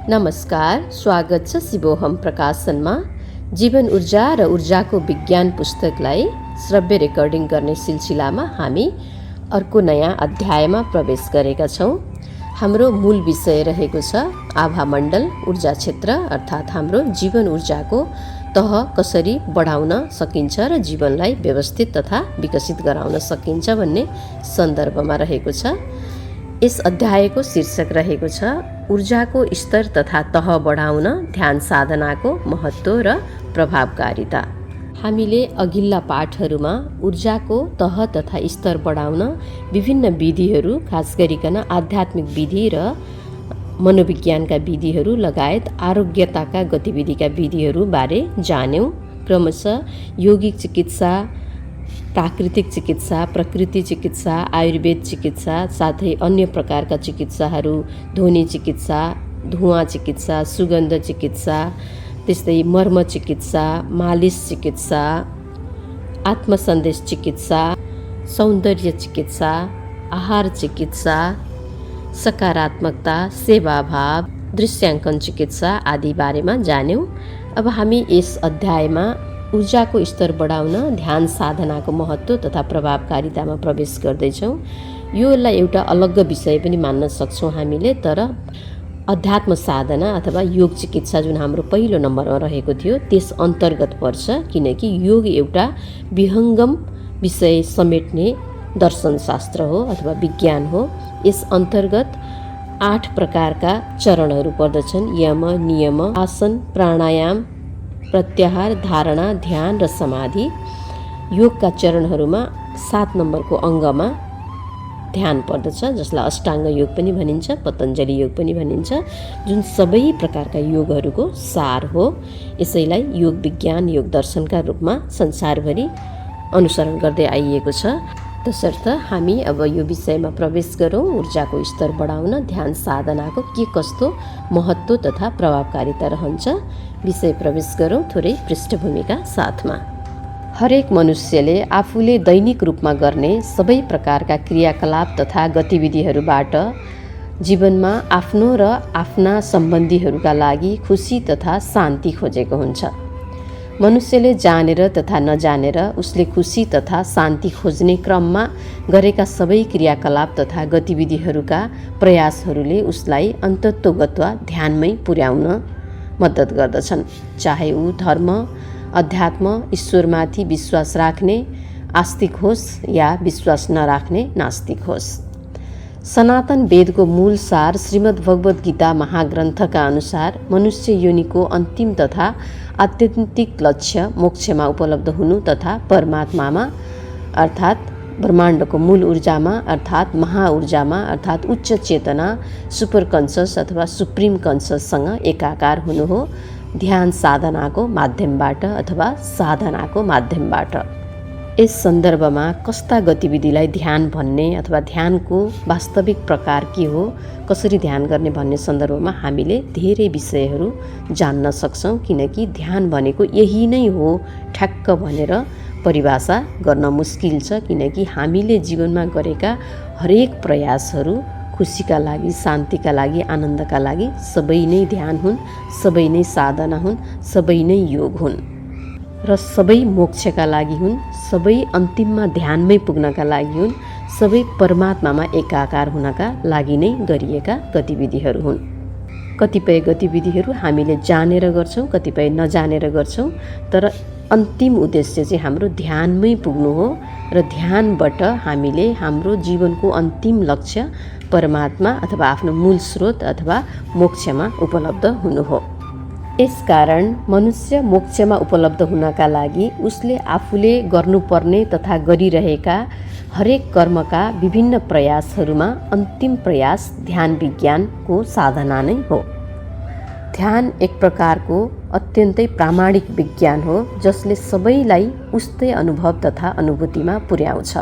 नमस्कार, स्वागत छ शिवोहम प्रकाशनमा। जीवन ऊर्जा र ऊर्जाको विज्ञान पुस्तकलाई श्रव्य रेकर्डिङ गर्ने सिलसिलामा हामी अर्को नयाँ अध्यायमा प्रवेश गरेका छौँ। हाम्रो मूल विषय रहेको छ आभामण्डल ऊर्जा क्षेत्र, अर्थात् हाम्रो जीवन ऊर्जाको तह कसरी बढाउन सकिन्छ र जीवनलाई व्यवस्थित तथा विकसित गराउन सकिन्छ भन्ने सन्दर्भमा रहेको छ। यस अध्यायको शीर्षक रहेको छ ऊर्जाको स्तर तथा तह बढाउन ध्यान साधनाको महत्त्व र प्रभावकारिता। हामीले अघिल्ला पाठहरूमा ऊर्जाको तह तथा स्तर बढाउन विभिन्न विधिहरू, खास गरिकन आध्यात्मिक विधि र मनोविज्ञानका विधिहरू लगायत आरोग्यताका गतिविधिका विधिहरू बारे जान्यौँ। क्रमशः यौगिक चिकित्सा, प्राकृतिक चिकित्सा, प्रकृति चिकित्सा, आयुर्वेद चिकित्सा, साथै अन्य प्रकारका चिकित्साहरू, ध्वनि चिकित्सा, धुवा चिकित्सा, सुगन्ध चिकित्सा, त्यस्तै मर्म चिकित्सा, मालिस चिकित्सा, आत्मसन्देश चिकित्सा, सौन्दर्य चिकित्सा, आहार चिकित्सा, सकारात्मकता, सेवाभाव, दृश्याङ्कन चिकित्सा आदि बारेमा जान्यौँ। अब हामी यस अध्यायमा ऊर्जाको स्तर बढाउन ध्यान साधनाको महत्त्व तथा प्रभावकारितामा प्रवेश गर्दैछौँ। योलाई एउटा अलग विषय पनि मान्न सक्छौँ हामीले, तर अध्यात्म साधना अथवा योग चिकित्सा जुन हाम्रो पहिलो नम्बरमा रहेको थियो त्यस अन्तर्गत पर्छ, किनकि योग एउटा विहङ्गम विषय समेट्ने दर्शनशास्त्र हो अथवा विज्ञान हो। यस अन्तर्गत 8 प्रकारका चरणहरू पर्दछन्: यम, नियम, आसन, प्राणायाम, प्रत्याहार, धारणा, ध्यान र समाधि। योगका चरणहरूमा 7 नम्बरको अङ्गमा ध्यान पर्दछ, जसलाई अष्टाङ्ग योग पनि भनिन्छ, पतञ्जलि योग पनि भनिन्छ, जुन सबै प्रकारका योगहरूको सार हो। यसैलाई योग विज्ञान, योग दर्शनका रूपमा संसारभरि अनुसरण गर्दै आइएको छ। तसर्थ हामी अब यो विषयमा प्रवेश गरौँ। ऊर्जाको स्तर बढाउन ध्यान साधनाको के कस्तो महत्त्व तथा प्रभावकारिता रहन्छ, विषय प्रवेश गरौँ थोरै पृष्ठभूमिका साथमा। हरेक मनुष्यले आफूले दैनिक रूपमा गर्ने सबै प्रकारका क्रियाकलाप तथा गतिविधिहरूबाट जीवनमा आफ्नो र आफ्ना सम्बन्धीहरूका लागि खुसी तथा शान्ति खोजेको हुन्छ। मनुष्यले जानेर तथा नजानेर उसले खुसी तथा शान्ति खोज्ने क्रममा गरेका सबै क्रियाकलाप तथा गतिविधिहरूका प्रयासहरूले उसलाई अन्तत्वगत्वा ध्यानमै पुर्याउन मद्दत गर्दछन्। चाहे ऊ धर्म, अध्यात्म, ईश्वरमाथि विश्वास राख्ने आस्तिक होस् या विश्वास नराख्ने नास्तिक होस्। सनातन वेदको मूल सार श्रीमद् भगवद् गीता महाग्रन्थका अनुसार मनुष्य योनिको अन्तिम तथा आत्यन्तिक लक्ष्य मोक्षमा उपलब्ध हुनु तथा परमात्मामा अर्थात् ब्रह्माण्डको मूल ऊर्जामा अर्थात् महाऊर्जामा अर्थात् उच्च चेतना सुपर कन्सस अथवा सुप्रिम कन्सससँग एकाकार हुनु हो, ध्यान साधनाको माध्यमबाट अथवा साधनाको माध्यमबाट। यस सन्दर्भमा कस्ता गतिविधिलाई ध्यान भन्ने अथवा ध्यानको वास्तविक प्रकार के हो, कसरी ध्यान गर्ने भन्ने सन्दर्भमा हामीले धेरै विषयहरू जान्न सक्छौँ, किनकि ध्यान भनेको यही नै हो ठ्याक्क भनेर परिभाषा गर्न मुस्किल छ। किनकि हामीले जीवनमा गरेका हरेक प्रयासहरू खुसीका लागि, शान्तिका लागि, आनन्दका लागि सबै नै ध्यान हुन्, सबै नै साधना हुन्, सबै नै योग हुन् र सबै मोक्षका लागि हुन्, सबै अन्तिममा ध्यानमै पुग्नका लागि हुन्, सबै परमात्मामा एकाकार हुनका लागि नै गरिएका गतिविधिहरू हुन्। कतिपय गतिविधिहरू हामीले जानेर गर्छौँ, कतिपय नजानेर गर्छौँ, तर अन्तिम उद्देश्य चाहिँ हाम्रो ध्यानमै पुग्नु हो र ध्यानबाट हामीले हाम्रो जीवनको अन्तिम लक्ष्य परमात्मा अथवा आफ्नो मूल स्रोत अथवा मोक्षमा उपलब्ध हुनु हो। यसकारण मनुष्य मोक्षमा उपलब्ध हुनका लागि उसले आफूले गर्नुपर्ने तथा गरिरहेका हरेक कर्मका विभिन्न प्रयासहरूमा अन्तिम प्रयास ध्यान विज्ञानको साधना नै हो। ध्यान एक प्रकारको अत्यन्तै प्रामाणिक विज्ञान हो, जसले सबैलाई उस्तै अनुभव तथा अनुभूतिमा पुर्याउँछ।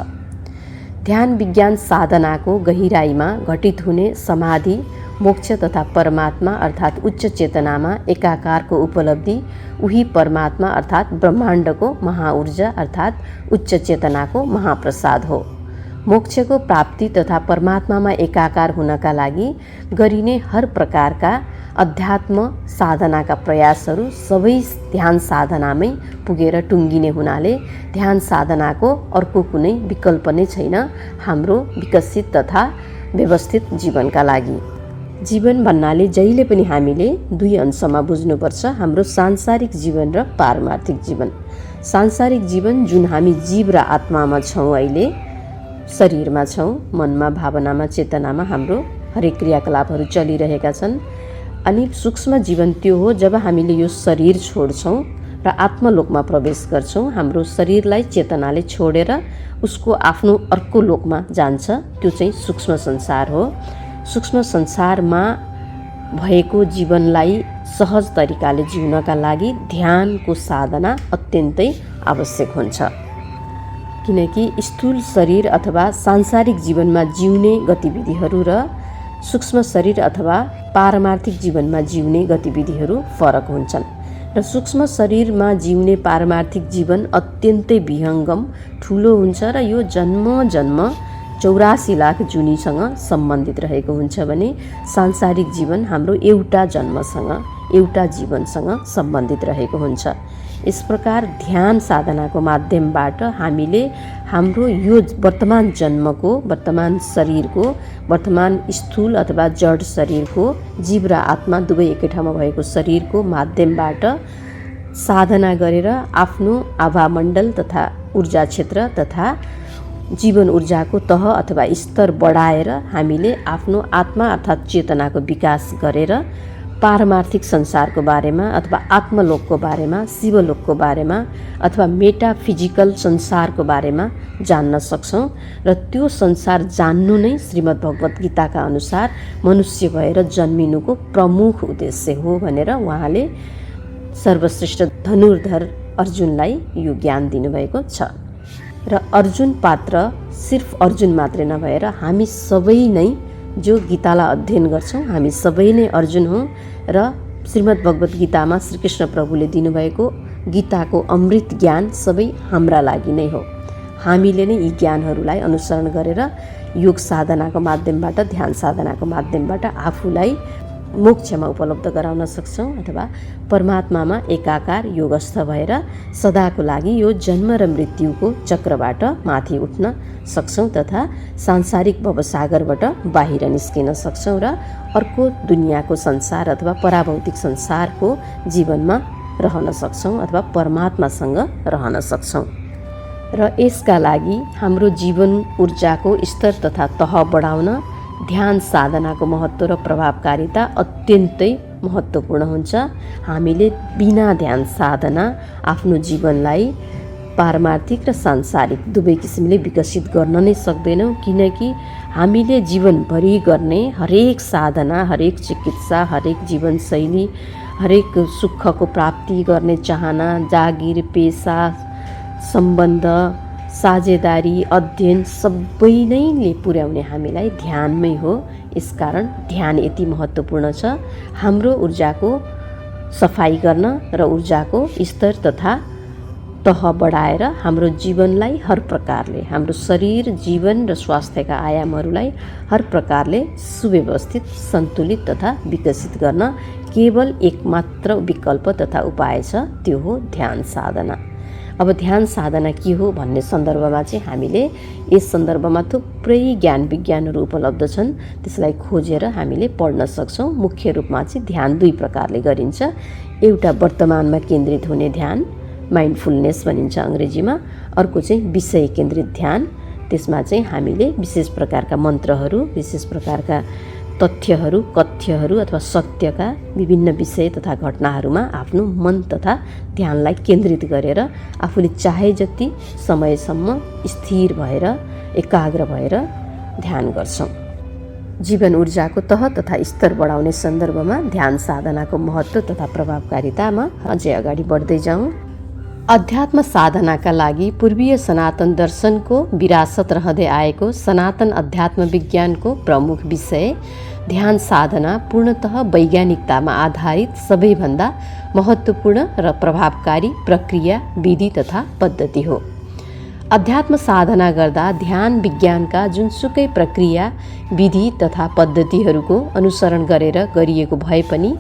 ध्यान विज्ञान साधनाको गहिराईमा घटित हुने समाधि, मोक्ष तथा परमात्मा अर्थात् उच्च चेतनामा एकाकारको उपलब्धि उही परमात्मा अर्थात् ब्रह्माण्डको महाऊर्जा अर्थात् उच्च चेतनाको महाप्रसाद हो। मोक्षको प्राप्ति तथा परमात्मामा एकाकार हुनका लागि गरिने हर प्रकारका अध्यात्म साधनाका प्रयासहरू सबै ध्यान साधनामै पुगेर टुङ्गिने हुनाले ध्यान साधनाको अर्को कुनै विकल्प नै छैन हाम्रो विकसित तथा व्यवस्थित जीवनका लागि। जीवन भन्नाले जहिले पनि हामीले दुई अंशमा बुझ्नुपर्छ, हाम्रो सांसारिक जीवन र पारमार्थिक जीवन। सांसारिक जीवन जुन हामी जीव र आत्मामा छौँ, अहिले शरीरमा छौँ, मनमा, भावनामा, चेतनामा हाम्रो हरेक क्रियाकलापहरू चलिरहेका छन्। अनि सूक्ष्म जीवन त्यो हो जब हामीले यो शरीर छोड्छौँ र आत्मलोकमा प्रवेश गर्छौँ। हाम्रो शरीरलाई चेतनाले छोडेर उसको आफ्नो अर्को लोकमा जान्छ, त्यो चाहिँ सूक्ष्म संसार हो। सूक्ष्म संसारमा भएको जीवनलाई सहज तरिकाले जिउनका लागि ध्यानको साधना अत्यन्तै आवश्यक हुन्छ, किनकि स्थूल शरीर अथवा सांसारिक जीवनमा जिउने गतिविधिहरू र सूक्ष्म शरीर अथवा पारमार्थिक जीवनमा जिउने गतिविधिहरू फरक हुन्छन् र सूक्ष्म शरीरमा जिउने पारमार्थिक जीवन अत्यन्तै विहङ्गम ठुलो हुन्छ र यो जन्म 84 लाख जुनीसँग सम्बन्धित रहेको हुन्छ भने सांसारिक जीवन हाम्रो एउटा जन्मसँग, एउटा जीवनसँग सम्बन्धित रहेको हुन्छ। यस प्रकार ध्यान साधनाको माध्यमबाट हामीले हाम्रो यो वर्तमान जन्मको, वर्तमान शरीरको, वर्तमान स्थूल अथवा जड शरीरको, जीव र आत्मा दुवै एकै ठाउँमा भएको शरीरको माध्यमबाट साधना गरेर आफ्नो आभामण्डल तथा ऊर्जा क्षेत्र तथा जीवन ऊर्जाको तह अथवा स्तर बढाएर हामीले आफ्नो आत्मा अर्थात् चेतनाको विकास गरेर पारमार्थिक संसारको बारेमा अथवा आत्मलोकको बारेमा, शिवलोकको बारेमा अथवा मेटाफिजिकल संसारको बारेमा जान्न सक्छौँ र त्यो संसार जान्नु नै श्रीमद् भगवत गीताका अनुसार मनुष्य भएर जन्मिनुको प्रमुख उद्देश्य हो भनेर उहाँले सर्वश्रेष्ठ धनुर्धर अर्जुनलाई यो ज्ञान दिनुभएको छ। र अर्जुन पात्र सिर्फ अर्जुन मात्रै नभएर हामी सबै नै जो गीतालाई अध्ययन गर्छौँ, हामी सबै नै अर्जुन हौँ र श्रीमद् भगवत गीतामा श्रीकृष्ण प्रभुले दिनुभएको गीताको अमृत ज्ञान सबै हाम्रा लागि नै हो। हामीले नै यी ज्ञानहरूलाई अनुसरण गरेर योग साधनाको माध्यमबाट, ध्यान साधनाको माध्यमबाट आफूलाई मोक्षमा उपलब्ध गराउन सक्छौँ अथवा परमात्मामा एकाकार योगस्थ भएर सदाको लागि यो जन्म र मृत्युको चक्रबाट माथि उठ्न सक्छौँ तथा सांसारिक भवसागरबाट बाहिर निस्किन सक्छौँ र अर्को दुनियाँको संसार अथवा पराभौतिक संसारको जीवनमा रहन सक्छौँ अथवा परमात्मासँग रहन सक्छौँ। र यसका लागि हाम्रो जीवन ऊर्जाको स्तर तथा तह बढाउन ध्यान साधनाको महत्त्व र प्रभावकारिता अत्यन्तै महत्त्वपूर्ण हुन्छ। हामीले बिना ध्यान साधना आफ्नो जीवनलाई पारमार्थिक र सांसारिक दुवै किसिमले विकसित गर्न नै सक्दैनौँ, किनकि हामीले जीवनभरि गर्ने हरेक साधना, हरेक चिकित्सा, हरेक जीवनशैली, हरेक सुखको प्राप्ति गर्ने चाहना, जागिर, पेसा, सम्बन्ध, साझेदारी, अध्ययन सबै नैले पुर्याउने हामीलाई ध्यानमै हो। यसकारण ध्यान यति महत्त्वपूर्ण छ हाम्रो ऊर्जाको सफाई गर्न र ऊर्जाको स्तर तथा तह बढाएर हाम्रो जीवनलाई हर प्रकारले, हाम्रो शरीर, जीवन र स्वास्थ्यका आयामहरूलाई हर प्रकारले सुव्यवस्थित, सन्तुलित तथा विकसित गर्न केवल एकमात्र विकल्प तथा उपाय छ, त्यो हो ध्यान साधना। अब ध्यान साधना के हो भन्ने सन्दर्भमा चाहिँ हामीले यस सन्दर्भमा थुप्रै ज्ञान विज्ञानहरू उपलब्ध छन्, त्यसलाई खोजेर हामीले पढ्न सक्छौँ। मुख्य रूपमा चाहिँ ध्यान दुई प्रकारले गरिन्छ। एउटा वर्तमानमा केन्द्रित हुने ध्यान, माइन्डफुलनेस भनिन्छ अङ्ग्रेजीमा। अर्को चाहिँ विषय केन्द्रित ध्यान, त्यसमा चाहिँ हामीले विशेष प्रकारका मन्त्रहरू, विशेष प्रकारका तथ्यहरू, कथ्यहरू अथवा सत्यका विभिन्न विषय तथा घटनाहरूमा आफ्नो मन तथा ध्यानलाई केन्द्रित गरेर आफूले चाहे जति समयसम्म स्थिर भएर, एकाग्र भएर ध्यान गर्छौँ। जीवन ऊर्जाको तह तथा स्तर बढाउने सन्दर्भमा ध्यान साधनाको महत्त्व तथा प्रभावकारितामा अझै अगाडि बढ्दै जाउँ। अध्यात्म साधनाका लागि पूर्वीय सनातन दर्शनको विरासत रहँदै आएको सनातन अध्यात्म विज्ञानको प्रमुख विषय ध्यान साधना पूर्णतः वैज्ञानिकतामा आधारित सबैभन्दा महत्त्वपूर्ण र प्रभावकारी प्रक्रिया, विधि तथा पद्धति हो। अध्यात्म साधना गर्दा ध्यान विज्ञानका जुनसुकै प्रक्रिया विधि तथा पद्धतिहरूको अनुसरण गरेर गरिएको भए पनि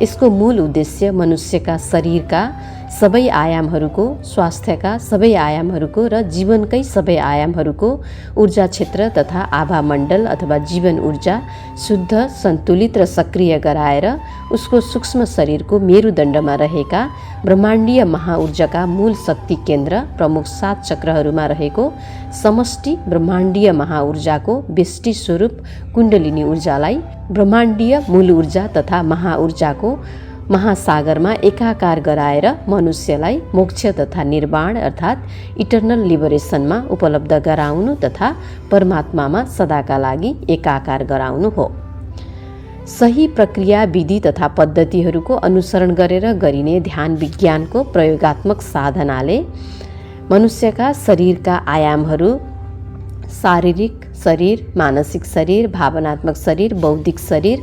यसको मूल उद्देश्य मनुष्यका शरीरका सबै आयामहरूको, स्वास्थ्यका सबै आयामहरूको र जीवनकै सबै आयामहरूको ऊर्जा क्षेत्र तथा आभा मण्डल अथवा जीवन ऊर्जा शुद्ध, सन्तुलित र सक्रिय गराएर उसको सूक्ष्म शरीरको मेरुदण्डमा रहेका ब्रह्माण्डीय महाऊर्जाका मूल शक्ति केन्द्र प्रमुख 7 चक्रहरूमा रहेको समष्टि ब्रह्माण्डीय महाऊर्जाको व्यष्टि स्वरूप कुण्डलिनी ऊर्जालाई ब्रह्माण्डीय मूल ऊर्जा तथा महाऊर्जाको महासागरमा एकाकार गराएर मनुष्यलाई मोक्ष तथा निर्वाण अर्थात् इटर्नल लिबरेसनमा उपलब्ध गराउनु तथा परमात्मामा सदाका लागि एकाकार गराउनु हो। सही प्रक्रिया विधि तथा पद्धतिहरूको अनुसरण गरेर गरिने ध्यान विज्ञानको प्रयोगात्मक साधनाले मनुष्यका शरीरका आयामहरू शारीरिक शरीर, मानसिक शरीर, भावनात्मक शरीर, बौद्धिक शरीर,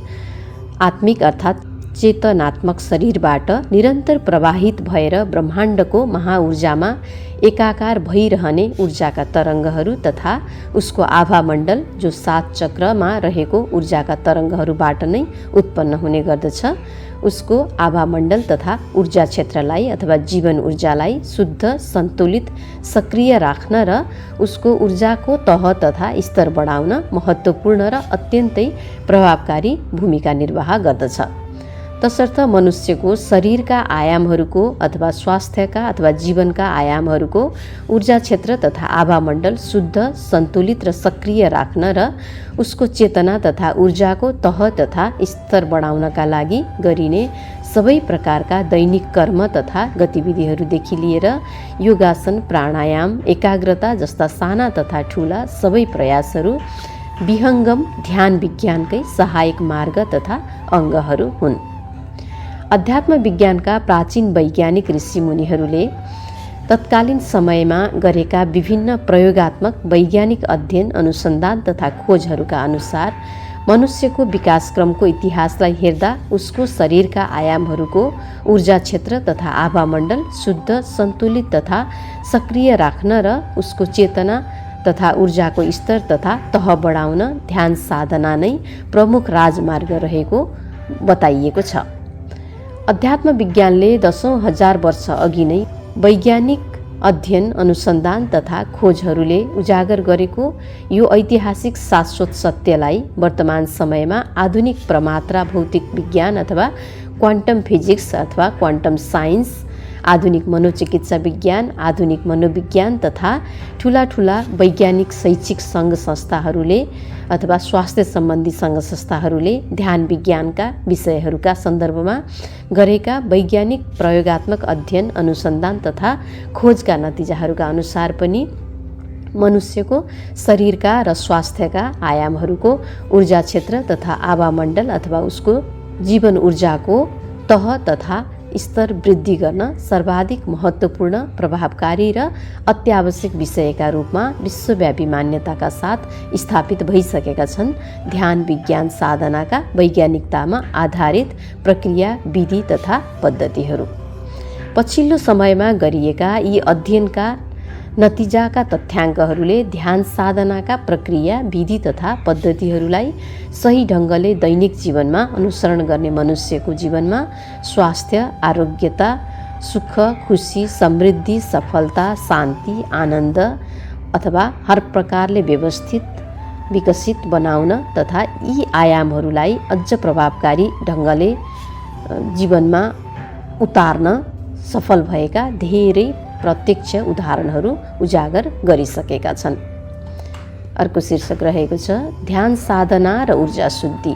आत्मिक अर्थात् चेतनात्मक शरीरबाट निरन्तर प्रवाहित भएर ब्रह्माण्डको महाऊर्जामा एकाकार भइरहने ऊर्जाका तरङ्गहरू तथा उसको आभा मण्डल जो 7 चक्रमा रहेको ऊर्जाका तरङ्गहरूबाट नै उत्पन्न हुने गर्दछ, उसको आभा मण्डल तथा ऊर्जा क्षेत्रलाई अथवा जीवन ऊर्जालाई शुद्ध, सन्तुलित, सक्रिय राख्न र उसको ऊर्जाको तह तथा स्तर बढाउन महत्त्वपूर्ण र अत्यन्तै प्रभावकारी भूमिका निर्वाह गर्दछ। तसर्थ मनुष्यको शरीरका आयामहरूको अथवा स्वास्थ्यका अथवा जीवनका आयामहरूको ऊर्जा क्षेत्र तथा आभा मण्डल शुद्ध, सन्तुलित र सक्रिय राख्न र उसको चेतना तथा ऊर्जाको तह तथा स्तर बढाउनका लागि गरिने सबै प्रकारका दैनिक कर्म तथा गतिविधिहरूदेखि लिएर योगासन, प्राणायाम, एकाग्रता जस्ता साना तथा ठुला सबै प्रयासहरू विहङ्गम ध्यान विज्ञानकै सहायक मार्ग तथा अङ्गहरू हुन्। अध्यात्म विज्ञानका प्राचीन वैज्ञानिक ऋषिमुनिहरूले तत्कालीन समयमा गरेका विभिन्न प्रयोगात्मक वैज्ञानिक अध्ययन, अनुसन्धान तथा खोजहरूका अनुसार मनुष्यको विकासक्रमको इतिहासलाई हेर्दा उसको शरीरका आयामहरूको ऊर्जा क्षेत्र तथा आभा मण्डल शुद्ध, सन्तुलित तथा सक्रिय राख्न र उसको चेतना तथा ऊर्जाको स्तर तथा तह बढाउन ध्यान साधना नै प्रमुख राजमार्ग रहेको बताइएको छ। अध्यात्म विज्ञानले 10,000 वर्ष अघि नै वैज्ञानिक अध्ययन, अनुसन्धान तथा खोजहरूले उजागर गरेको यो ऐतिहासिक शाश्वत सत्यलाई वर्तमान समयमा आधुनिक प्रमात्रा भौतिक विज्ञान अथवा क्वान्टम फिजिक्स अथवा क्वान्टम साइन्स, आधुनिक मनोचिकित्सा विज्ञान, आधुनिक मनोविज्ञान तथा ठुला वैज्ञानिक शैक्षिक सङ्घ संस्थाहरूले अथवा स्वास्थ्य सम्बन्धी सङ्घ संस्थाहरूले ध्यान विज्ञानका विषयहरूका सन्दर्भमा गरेका वैज्ञानिक प्रयोगात्मक अध्ययन, अनुसन्धान तथा खोजका नतिजाहरूका अनुसार पनि मनुष्यको शरीरका र स्वास्थ्यका आयामहरूको ऊर्जा क्षेत्र तथा आभा मण्डल अथवा उसको जीवन ऊर्जाको तह तथा स्तर वृद्धि गर्न सर्वाधिक महत्त्वपूर्ण, प्रभावकारी र अत्यावश्यक विषयका रूपमा विश्वव्यापी मान्यताका साथ स्थापित भइसकेका छन्। ध्यान विज्ञान साधनाका वैज्ञानिकतामा आधारित प्रक्रिया, विधि तथा पद्धतिहरू पछिल्लो समयमा गरिएका यी अध्ययनका नतिजाका तथ्याङ्कहरूले ध्यान साधनाका प्रक्रिया, विधि तथा पद्धतिहरूलाई सही ढङ्गले दैनिक जीवनमा अनुसरण गर्ने मनुष्यको जीवनमा स्वास्थ्य, आरोग्यता, सुख, खुसी, समृद्धि, सफलता, शान्ति, आनन्द अथवा हर प्रकारले व्यवस्थित विकसित बनाउन तथा यी आयामहरूलाई अझ प्रभावकारी ढङ्गले जीवनमा उतार्न सफल भएका धेरै प्रत्यक्ष उदाहरणहरू उजागर गरिसकेका छन्। अर्को शीर्षक रहेको छ ध्यान साधना र ऊर्जा शुद्धि।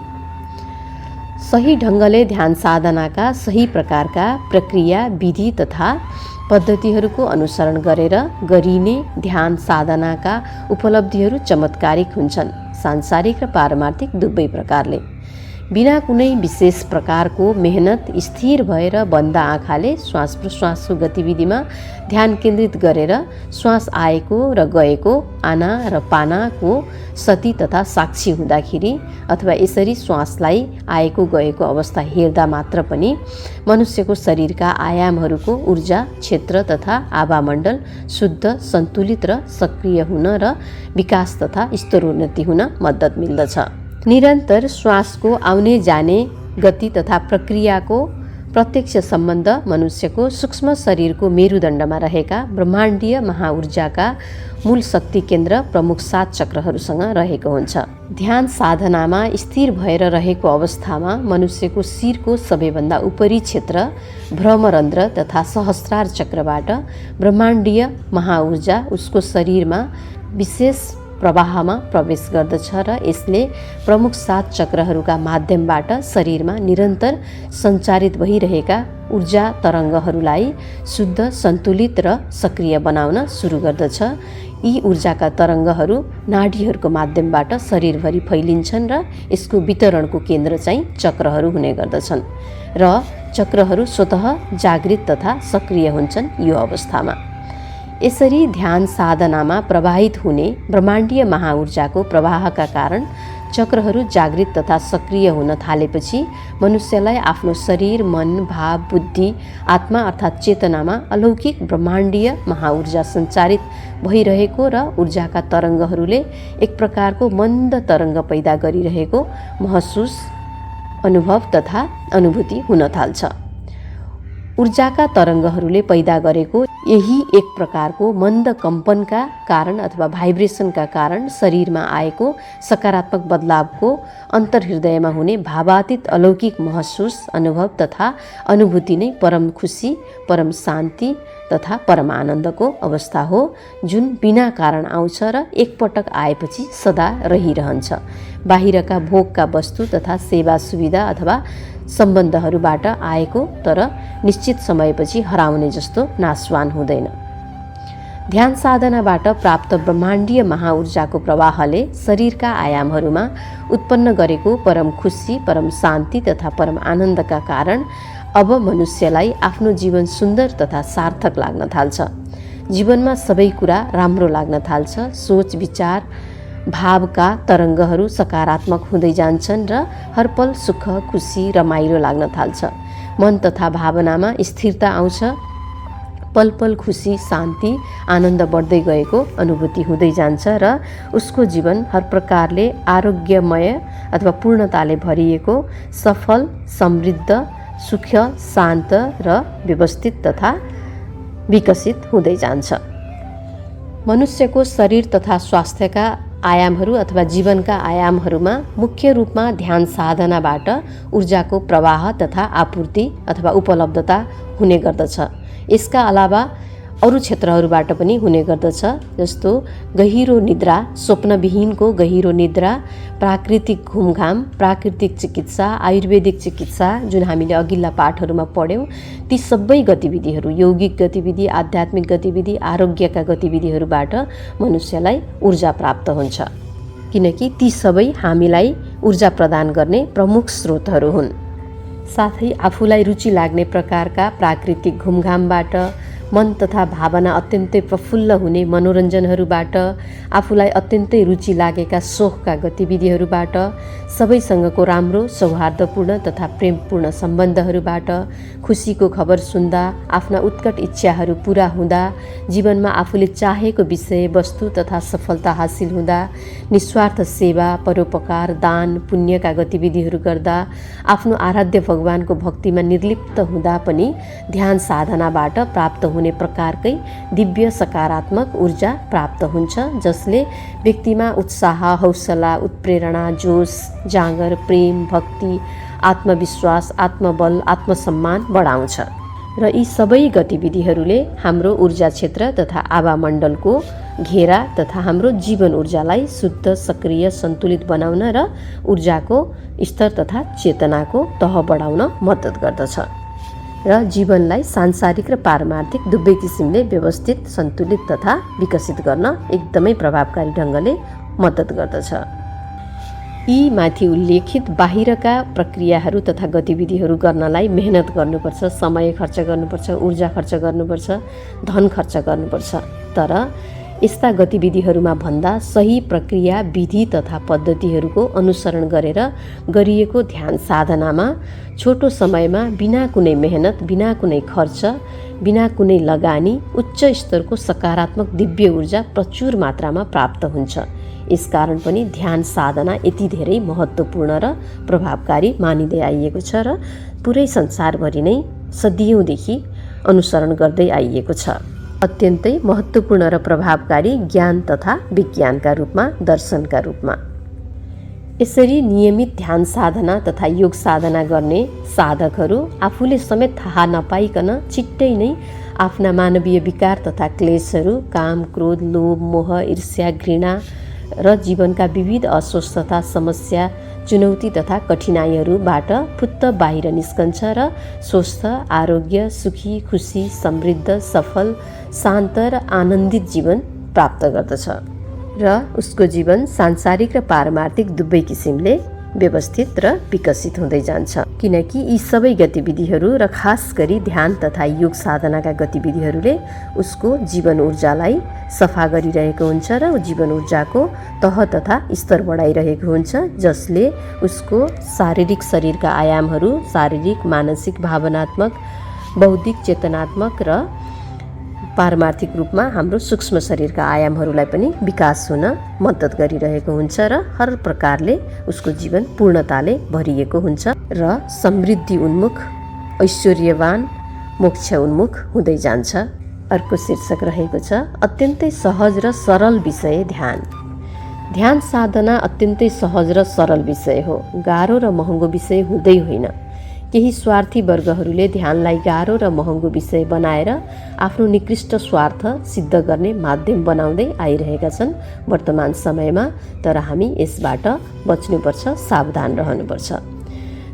सही ढङ्गले ध्यान साधनाका सही प्रकारका प्रक्रिया, विधि तथा पद्धतिहरूको अनुसरण गरेर गरिने ध्यान साधनाका उपलब्धिहरू चमत्कारिक हुन्छन्, सांसारिक र पारमार्थिक दुवै प्रकारले। बिना कुनै विशेष प्रकारको मेहनत स्थिर भएर बन्द आँखाले श्वास प्रश्वासको गतिविधिमा ध्यान केन्द्रित गरेर श्वास आएको र गएको, आना र पानाको सती तथा साक्षी हुँदाखेरि अथवा यसरी श्वासलाई आएको गएको अवस्था हेर्दा मात्र पनि मनुष्यको शरीरका आयामहरूको ऊर्जा क्षेत्र तथा आभामण्डल शुद्ध, सन्तुलित र सक्रिय हुन र विकास तथा स्तरोन्नति हुन मद्दत मिल्दछ। निरन्तर श्वासको आउने जाने गति तथा प्रक्रियाको प्रत्यक्ष सम्बन्ध मनुष्यको सूक्ष्म शरीरको मेरुदण्डमा रहेका ब्रह्माण्डीय महाऊर्जाका मूल शक्ति केन्द्र प्रमुख 7 चक्रहरूसँग रहेको हुन्छ। ध्यान साधनामा स्थिर भएर रहेको अवस्थामा मनुष्यको शिरको सबैभन्दा उपरी क्षेत्र भ्रमरन्ध्र तथा सहस्रार चक्रबाट ब्रह्माण्डीय महाऊर्जा उसको शरीरमा विशेष प्रवाहमा प्रवेश गर्दछ र यसले प्रमुख 7 चक्रहरूका माध्यमबाट शरीरमा निरन्तर सञ्चारित भइरहेका ऊर्जा तरङ्गहरूलाई शुद्ध, सन्तुलित र सक्रिय बनाउन सुरु गर्दछ। यी ऊर्जाका तरङ्गहरू नाडीहरूको माध्यमबाट शरीरभरि फैलिन्छन् र यसको वितरणको केन्द्र चाहिँ चक्रहरू हुने गर्दछन् र चक्रहरू स्वतः जागृत तथा सक्रिय हुन्छन् यो अवस्थामा। यसरी ध्यान साधनामा प्रवाहित हुने ब्रह्माण्डीय महाऊर्जाको प्रवाहका कारण चक्रहरू जागृत तथा सक्रिय हुन थालेपछि मनुष्यलाई आफ्नो शरीर, मन, भाव, बुद्धि, आत्मा अर्थात् चेतनामा अलौकिक ब्रह्माण्डीय महाऊर्जा सञ्चारित भइरहेको र ऊर्जाका तरङ्गहरूले एक प्रकारको मन्द तरङ्ग पैदा गरिरहेको महसुस, अनुभव तथा अनुभूति हुन थाल्छ। ऊर्जाका तरङ्गहरूले पैदा गरेको यही एक प्रकारको मन्द कम्पनका कारण अथवा भाइब्रेसनका कारण शरीरमा आएको सकारात्मक बदलावको अन्तर्हृदयमा हुने भावातीत अलौकिक महसुस, अनुभव तथा अनुभूति नै परम खुसी, परम शान्ति तथा परम आनन्दको अवस्था हो, जुन बिना कारण आउँछ र एकपटक आएपछि सदा रहिरहन्छ। बाहिरका भोगका वस्तु तथा सेवा सुविधा अथवा सम्बन्धहरूबाट आएको तर निश्चित समयपछि हराउने जस्तो नाशवान हुँदैन। ध्यान साधनाबाट प्राप्त ब्रह्माण्डीय महाऊर्जाको प्रवाहले शरीरका आयामहरूमा उत्पन्न गरेको परम खुसी, परम शान्ति तथा परम आनन्दका कारण अब मनुष्यलाई आफ्नो जीवन सुन्दर तथा सार्थक लाग्न थाल्छ। जीवनमा सबै कुरा राम्रो लाग्न थाल्छ। सोच विचार भावका तरङ्गहरू सकारात्मक हुँदै जान्छन् र हरपल सुख, खुसी, रमाइलो लाग्न थाल्छ। मन तथा भावनामा स्थिरता आउँछ। पल पल खुसी, शान्ति, आनन्द बढ्दै गएको अनुभूति हुँदै जान्छ र उसको जीवन हर प्रकारले आरोग्यमय अथवा पूर्णताले भरिएको, सफल, समृद्ध, सुख, शान्त र व्यवस्थित तथा विकसित हुँदै जान्छ। मनुष्यको शरीर तथा स्वास्थ्यका आयामहरू अथवा जीवनका आयामहरूमा मुख्य रूपमा ध्यान साधनाबाट ऊर्जाको प्रवाह तथा आपूर्ति अथवा उपलब्धता हुने गर्दछ। यसका अलावा अरू क्षेत्रहरूबाट पनि हुने गर्दछ, जस्तो गहिरो निद्रा, स्वप्नविहीनको गहिरो निद्रा, प्राकृतिक घुमघाम, प्राकृतिक चिकित्सा, आयुर्वेदिक चिकित्सा, जुन हामीले अघिल्ला पाठहरूमा पढ्यौँ, ती सबै गतिविधिहरू, यौगिक गतिविधि, आध्यात्मिक गतिविधि, आरोग्यका गतिविधिहरूबाट मनुष्यलाई ऊर्जा प्राप्त हुन्छ, किनकि ती सबै हामीलाई ऊर्जा प्रदान गर्ने प्रमुख स्रोतहरू हुन्। साथै आफूलाई रुचि लाग्ने प्रकारका प्राकृतिक घुमघामबाट, मन तथा भावना अत्यन्तै प्रफुल्ल हुने मनोरञ्जनहरूबाट, आफूलाई अत्यन्तै रुचि लागेका सोखका गतिविधिहरूबाट, सबैसँगको राम्रो सौहार्दपूर्ण तथा प्रेमपूर्ण सम्बन्धहरूबाट, खुसीको खबर सुन्दा, आफ्ना उत्कट इच्छाहरू पूरा हुँदा, जीवनमा आफूले चाहेको विषय वस्तु तथा सफलता हासिल हुँदा, निस्वार्थ सेवा, परोपकार, दान, पुण्यका गतिविधिहरू गर्दा, आफ्नो आराध्य भगवानको भक्तिमा निर्लिप्त हुँदा पनि ध्यान साधनाबाट प्राप्त हुने प्रकारकै दिव्य सकारात्मक ऊर्जा प्राप्त हुन्छ, जसले व्यक्तिमा उत्साह, हौसला, उत्प्रेरणा, जोश, जाँगर, प्रेम, भक्ति, आत्मविश्वास, आत्मबल, आत्मसम्मान बढाउँछ र यी सबै गतिविधिहरूले हाम्रो ऊर्जा क्षेत्र तथा आभामण्डलको घेरा तथा हाम्रो जीवन ऊर्जालाई शुद्ध, सक्रिय, सन्तुलित बनाउन र ऊर्जाको स्तर तथा चेतनाको तह बढाउन मद्दत गर्दछ र जीवनलाई सांसारिक र पारमार्थिक दुवै किसिमले व्यवस्थित, सन्तुलित तथा विकसित गर्न एकदमै प्रभावकारी ढङ्गले मद्दत गर्दछ। यी माथि उल्लेखित बाहिरका प्रक्रियाहरू तथा गतिविधिहरू गर्नलाई मेहनत गर्नुपर्छ, समय खर्च गर्नुपर्छ, ऊर्जा खर्च गर्नुपर्छ, धन खर्च गर्नुपर्छ। तर यस्ता गतिविधिहरूमा भन्दा सही प्रक्रिया, विधि तथा पद्धतिहरूको अनुसरण गरेर गरिएको ध्यान साधनामा छोटो समयमा बिना कुनै मेहनत, बिना कुनै खर्च, बिना कुनै लगानी उच्च स्तरको सकारात्मक दिव्य ऊर्जा प्रचुर मात्रामा प्राप्त हुन्छ। यसकारण पनि ध्यान साधना यति धेरै महत्त्वपूर्ण र प्रभावकारी मानिँदै आइएको छ र पुरै संसारभरि नै सदियौँदेखि अनुसरण गर्दै आइएको छ। अत्यन्तै महत्त्वपूर्ण र प्रभावकारी ज्ञान तथा विज्ञानका रूपमा, दर्शनका रूपमा। यसरी नियमित ध्यान साधना तथा योग साधना गर्ने साधकहरू आफूले समेत थाहा नपाइकन छिट्टै नै आफ्ना मानवीय विकार तथा क्लेशहरू, काम, क्रोध, लोभ, मोह, ईर्ष्या, घृणा र जीवनका विविध अस्वस्थता, समस्या, चुनौती तथा कठिनाइहरूबाट फुत्त बाहिर निस्कन्छ र स्वस्थ, आरोग्य, सुखी, खुसी, समृद्ध, सफल, शान्त र आनन्दित जीवन प्राप्त गर्दछ र उसको जीवन सांसारिक र पारमार्थिक दुवै किसिमले व्यवस्थित र विकसित हुँदै जान्छ। किनकि यी सबै गतिविधिहरू र खास गरी ध्यान तथा योग साधनाका गतिविधिहरूले उसको जीवन ऊर्जालाई सफा गरिरहेको हुन्छ र जीवन ऊर्जाको तह तथा स्तर बढाइरहेको हुन्छ, जसले उसको शारीरिक शरीरका आयामहरू, शारीरिक, मानसिक, भावनात्मक, बौद्धिक, चेतनात्मक र पारमार्थिक रूपमा हाम्रो सूक्ष्म शरीरका आयामहरूलाई पनि विकास हुन मद्दत गरिरहेको हुन्छ र हर प्रकारले उसको जीवन पूर्णताले भरिएको हुन्छ र समृद्धि उन्मुख, ऐश्वर्यवान, मोक्ष उन्मुख हुँदै जान्छ। अर्को शीर्षक रहेको छ अत्यन्तै सहज र सरल विषय ध्यान। ध्यान साधना अत्यन्तै सहज र सरल विषय हो, गाह्रो र महँगो विषय हुँदै होइन। केही स्वार्थी वर्गहरूले ध्यानलाई गाह्रो र महँगो विषय बनाएर आफ्नो निकृष्ट स्वार्थ सिद्ध गर्ने माध्यम बनाउँदै आइरहेका छन् वर्तमान समयमा। तर हामी यसबाट बच्नुपर्छ, सावधान रहनुपर्छ।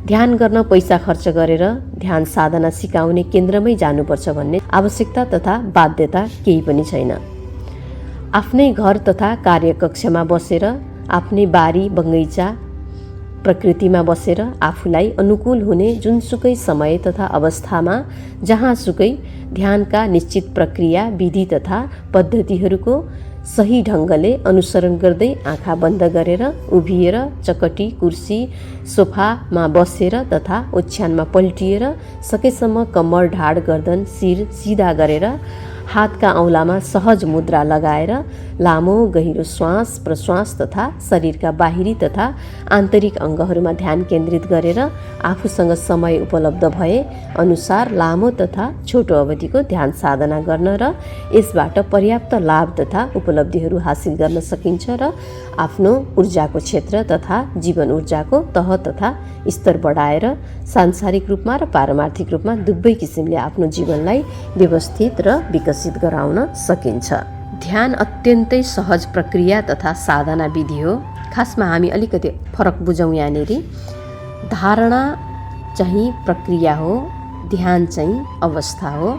ध्यान गर्न पैसा खर्च गरेर ध्यान साधना सिकाउने केन्द्रमै जानुपर्छ भन्ने आवश्यकता तथा बाध्यता केही पनि छैन। आफ्नै घर तथा कार्यकक्षमा बसेर, आफ्नै बारी बगैँचा प्रकृतिमा बसेर आफूलाई अनुकूल हुने जुनसुकै समय तथा अवस्थामा जहाँसुकै ध्यानका निश्चित प्रक्रिया, विधि तथा पद्धतिहरूको सही ढङ्गले अनुसरण गर्दै आँखा बन्द गरेर, उभिएर, चकटी, कुर्सी, सोफामा बसेर तथा ओछ्यानमा पल्टिएर सकेसम्म कम्मर, ढाड, गर्दन, शिर सिधा गरेर हातका औँलामा सहज मुद्रा लगाएर लामो गहिरो श्वास प्रश्वास तथा शरीरका बाहिरी तथा आन्तरिक अङ्गहरूमा ध्यान केन्द्रित गरेर आफूसँग समय उपलब्ध भए अनुसार लामो तथा छोटो अवधिको ध्यान साधना गर्न र यसबाट पर्याप्त लाभ तथा उपलब्धिहरू हासिल गर्न सकिन्छ र आफ्नो ऊर्जाको क्षेत्र तथा जीवन ऊर्जाको तह तथा स्तर बढाएर सांसारिक रूपमा र पारमार्थिक रूपमा दुवै किसिमले आफ्नो जीवनलाई व्यवस्थित र विकसित गराउन सकिन्छ। ध्यान अत्यन्तै सहज प्रक्रिया तथा साधना विधि हो। खासमा हामी अलिकति फरक बुझौँ यहाँनिर। धारणा चाहिँ प्रक्रिया हो, ध्यान चाहिँ अवस्था हो।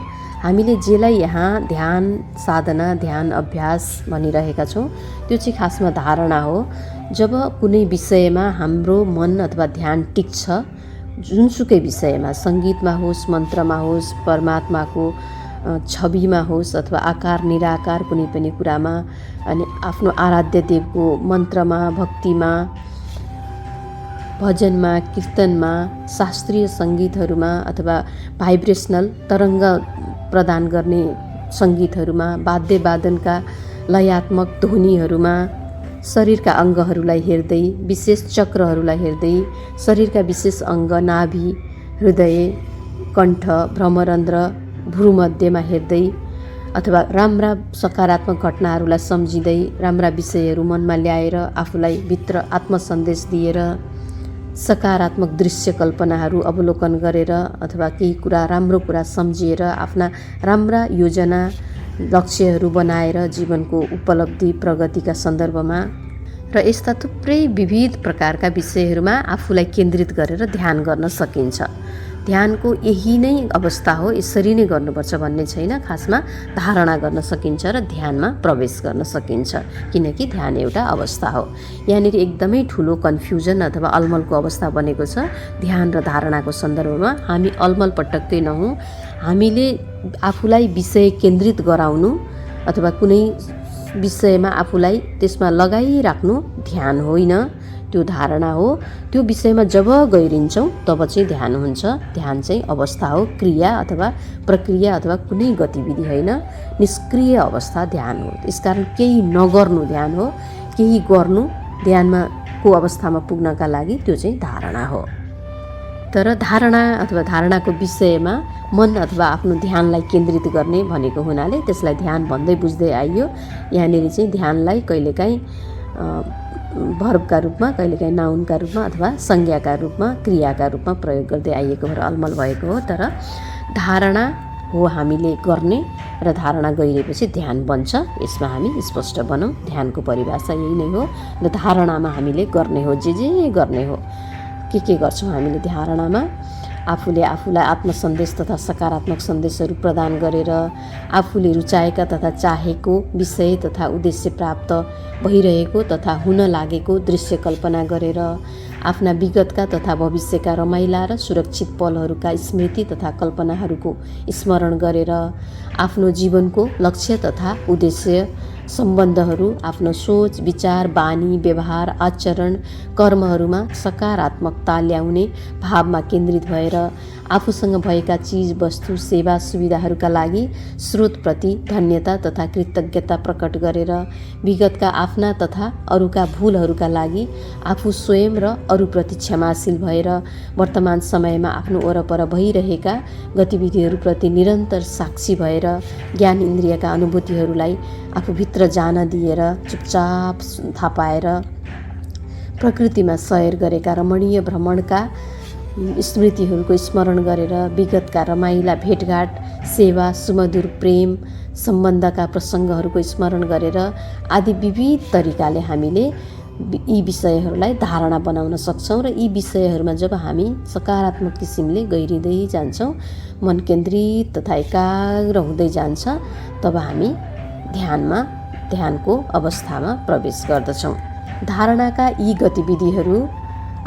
हामीले जेलाई यहाँ ध्यान साधना, ध्यान अभ्यास भनिरहेका छौँ त्यो चाहिँ खासमा धारणा हो। जब कुनै विषयमा हाम्रो मन अथवा ध्यान टिक्छ, जुनसुकै विषयमा, सङ्गीतमा होस्, मन्त्रमा होस्, परमात्माको छविमा होस् अथवा आकार निराकार कुनै पनि कुरामा, अनि आफ्नो आराध्य देवको मन्त्रमा, भक्तिमा, भजनमा, कीर्तनमा, शास्त्रीय सङ्गीतहरूमा अथवा भाइब्रेसनल तरङ्ग प्रदान गर्ने सङ्गीतहरूमा, वाद्यवादनका लयात्मक ध्वनिहरूमा, शरीरका अङ्गहरूलाई हेर्दै, विशेष चक्रहरूलाई हेर्दै, शरीरका विशेष अङ्ग नाभि, हृदय, कण्ठ, भ्रमरन्ध्र, भ्रूमध्यमा हेर्दै अथवा राम्रा सकारात्मक घटनाहरूलाई सम्झिँदै, राम्रा विषयहरू मनमा ल्याएर आफूलाई भित्र आत्मसन्देश दिएर, सकारात्मक दृश्य कल्पनाहरू अवलोकन गरेर अथवा केही कुरा, राम्रो कुरा सम्झिएर आफ्ना राम्रा योजना, लक्ष्यहरू बनाएर जीवनको उपलब्धि प्रगतिका सन्दर्भमा र यस्ता थुप्रै विविध प्रकारका विषयहरूमा आफूलाई केन्द्रित गरेर ध्यान गर्न सकिन्छ। ध्यानको यही नै अवस्था हो, यसरी नै गर्नुपर्छ भन्ने छैन। खासमा धारणा गर्न सकिन्छ र ध्यानमा प्रवेश गर्न सकिन्छ, किनकि ध्यान एउटा अवस्था हो। यहाँनिर एकदमै ठुलो कन्फ्युजन अथवा अलमलको अवस्था बनेको छ ध्यान र धारणाको सन्दर्भमा। हामी अलमल पटक्कै नहौँ। हामीले आफूलाई विषय केन्द्रित गराउनु अथवा कुनै विषयमा आफूलाई त्यसमा लगाइराख्नु ध्यान होइन, त्यो धारणा हो। त्यो विषयमा जब गहिरिन्छौँ तब चाहिँ ध्यान हुन्छ। ध्यान चाहिँ अवस्था हो, क्रिया अथवा प्रक्रिया अथवा कुनै गतिविधि होइन, निष्क्रिय अवस्था ध्यान हो। त्यसकारण केही नगर्नु ध्यान हो, केही गर्नु ध्यानमा को अवस्थामा पुग्नका लागि त्यो चाहिँ धारणा हो। तर धारणा अथवा धारणाको विषयमा मन अथवा आफ्नो ध्यानलाई केन्द्रित गर्ने भनेको हुनाले त्यसलाई ध्यान भन्दै बुझ्दै आइयो। यहाँनिर चाहिँ ध्यानलाई कहिलेकाहीँ भर्बका रूपमा, कहिलेकाहीँ नाउनका रूपमा अथवा संज्ञाका रूपमा, क्रियाका रूपमा प्रयोग गर्दै आइएको भएर अलमल भएको हो। तर धारणा हो हामीले गर्ने र धारणा गइरहेपछि ध्यान बन्छ। यसमा हामी स्पष्ट बनौँ, ध्यानको परिभाषा यही नै हो। र धारणामा हामीले गर्ने हो, जे गर्ने हो। के गर्छौँ हामीले धारणामा? आफूले आफूलाई आत्मसन्देश तथा सकारात्मक सन्देशहरू प्रदान गरेर आफूले रुचाएका तथा चाहेको विषय तथा उद्देश्य प्राप्त भइरहेको तथा हुन लागेको दृश्य कल्पना गरेर आफ्ना विगतका तथा भविष्यका रमाइला र सुरक्षित पलहरूका स्मृति तथा कल्पनाहरूको स्मरण गरेर आफ्नो जीवनको लक्ष्य तथा उद्देश्य सम्बन्धहरू, आफ्नो सोच, विचार, बानी, व्यवहार, आचरण, कर्महरूमा सकारात्मकता ल्याउने भावमा केन्द्रित भएर आफूसँग भएका चिज, वस्तु, सेवा, सुविधाहरूका लागि स्रोतप्रति धन्यता तथा कृतज्ञता प्रकट गरेर विगतका आफ्ना तथा अरूका भूलहरूका लागि आफू स्वयं र अरूप्रति क्षमाशील भएर वर्तमान समयमा आफ्नो वरपर भइरहेका गतिविधिहरूप्रति निरन्तर साक्षी भएर ज्ञान इन्द्रियका अनुभूतिहरूलाई आफूभित्र जान दिएर चुपचाप थापाएर प्रकृतिमा सैर गरेका रमणीय भ्रमणका स्मृतिहरूको स्मरण गरेर विगतका रमाइला भेटघाट, सेवा, सुमधुर प्रेम सम्बन्धका प्रसङ्गहरूको स्मरण गरेर आदि विविध तरिकाले हामीले यी विषयहरूलाई धारणा बनाउन सक्छौँ। र यी विषयहरूमा जब हामी सकारात्मक किसिमले गहिरिँदै जान्छौँ, मन केन्द्रित तथा एकाग्र हुँदै जान्छ, तब हामी ध्यानको अवस्थामा प्रवेश गर्दछौँ। धारणाका यी गतिविधिहरू